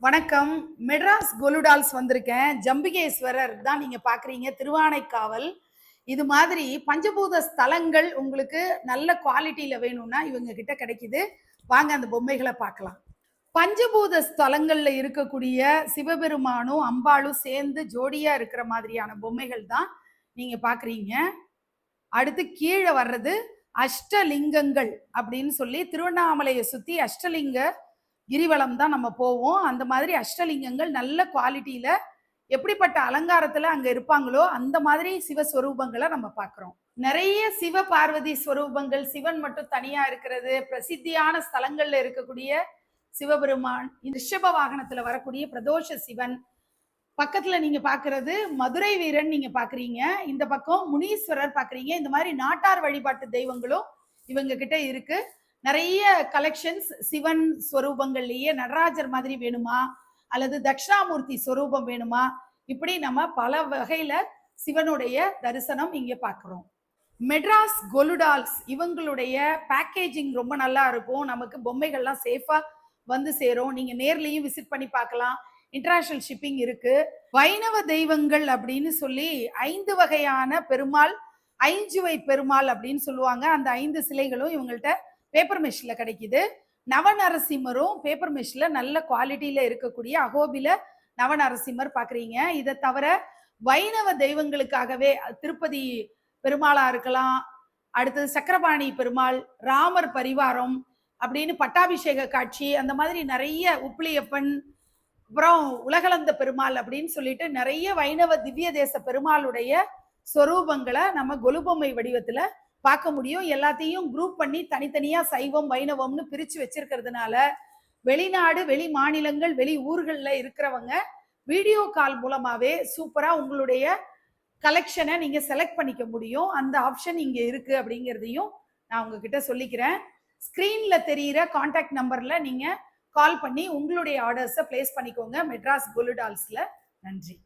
வணக்கம். மெட்ராஸ் கொலுடால்ஸ் வந்திருக்கேன். ஜம்பிகேஸ்வரர் தான் நீங்க பார்க்குறீங்க. திருவானைக்காவல். இது மாதிரி பஞ்சபூத ஸ்தலங்கள் உங்களுக்கு நல்ல குவாலிட்டியில வேணும்னா இவங்க கிட்ட கிடைக்குது. வாங்க அந்த பொம்மைகள பார்க்கலாம். பஞ்சபூத ஸ்தலங்கள்ல இருக்கக்கூடிய சிவபெருமானும், அம்பாளும் சேர்ந்து ஜோடியா இருக்கிற மாதிரியான பொம்மைகள் தான் நீங்க பார்க்குறீங்க. அடுத்து கீழ வர்றது அஷ்டலிங்கங்கள் அப்படின்னு சொல்லி திருவண்ணாமலையை சுத்தி அஷ்டலிங்க கிரிவலம் தான் நம்ம போவோம். அந்த மாதிரி அஷ்டலிங்கங்கள் நல்ல குவாலிட்டியில எப்படிப்பட்ட அலங்காரத்துல அங்க இருப்பாங்களோ அந்த மாதிரி சிவஸ்வரூபங்களை நம்ம பார்க்கிறோம். நிறைய சிவ பார்வதி ஸ்வரூபங்கள், சிவன் மட்டும் தனியா இருக்கிறது, பிரசித்தியான ஸ்தலங்கள்ல இருக்கக்கூடிய சிவபெருமான், ரிஷப வாகனத்துல வரக்கூடிய பிரதோஷ சிவன், பக்கத்துல நீங்க பாக்குறது மதுரை வீரன் நீங்க பாக்குறீங்க, இந்த பக்கம் முனீஸ்வரர் பாக்குறீங்க. இந்த மாதிரி நாட்டார் வழிபாட்டு தெய்வங்களும் இவங்க கிட்ட இருக்கு. நிறைய கலெக்ஷன்ஸ் சிவன் ஸ்வரூபங்கள்லயே நடராஜர் மாதிரி வேணுமா அல்லது தட்சிணாமூர்த்தி ஸ்வரூபம் வேணுமா, இப்படி நம்ம பல வகையில சிவனுடைய தரிசனம் இங்க பாக்குறோம். மெட்ராஸ் கொலுடால்ஸ் இவங்களுடைய பேக்கேஜிங் ரொம்ப நல்லா இருக்கும். நமக்கு பொம்மைகள்லாம் சேஃபா வந்து சேரும். நீங்க நேர்லயும் விசிட் பண்ணி பார்க்கலாம். இன்டர்நேஷனல் ஷிப்பிங் இருக்கு. வைணவ தெய்வங்கள் அப்படின்னு சொல்லி 5 வகையான பெருமாள், ஐஞ்சுவை பெருமாள் அப்படின்னு சொல்லுவாங்க. அந்த 5 சிலைகளும் இவங்கள்ட்ட பேப்பர் மெஷ்ல கிடைக்குது. நவநரசிம்மரும் பேப்பர் மெஷ்ல நல்ல குவாலிட்டியில இருக்கக்கூடிய அகோபில நவநரசிம்மர் பாக்குறீங்க. இதை தவிர வைணவ தெய்வங்களுக்காகவே திருப்பதி பெருமாளா இருக்கலாம், அடுத்தது சக்கரபாணி பெருமாள், ராமர் பரிவாரம் அப்படின்னு பட்டாபிஷேக காட்சி, அந்த மாதிரி நிறைய உப்பிலியப்பன், அப்புறம் உலகளந்த பெருமாள் அப்படின்னு சொல்லிட்டு நிறைய வைணவ திவ்ய தேச பெருமாளுடைய சொரூபங்களை நம்ம கொலுபொம்மை வடிவத்துல பார்க்க முடியும். எல்லாத்தையும் குரூப் பண்ணி தனித்தனியா சைவம் வைணவம்னு பிரிச்சு வச்சிருக்கிறதுனால வெளிநாடு, வெளி மாநிலங்கள், வெளி ஊர்கள்ல இருக்கிறவங்க வீடியோ கால் மூலமாவே சூப்பரா உங்களுடைய கலெக்ஷனை நீங்க செலக்ட் பண்ணிக்க முடியும். அந்த ஆப்ஷன் இங்க இருக்கு அப்படிங்கிறதையும் நான் உங்ககிட்ட சொல்லிக்கிறேன். ஸ்கிரீன்ல தெரியிற கான்டாக்ட் நம்பர்ல நீங்க கால் பண்ணி உங்களுடைய ஆர்டர்ஸை பிளேஸ் பண்ணிக்கோங்க மெட்ராஸ் கொலுடால்ஸ்ல. நன்றி.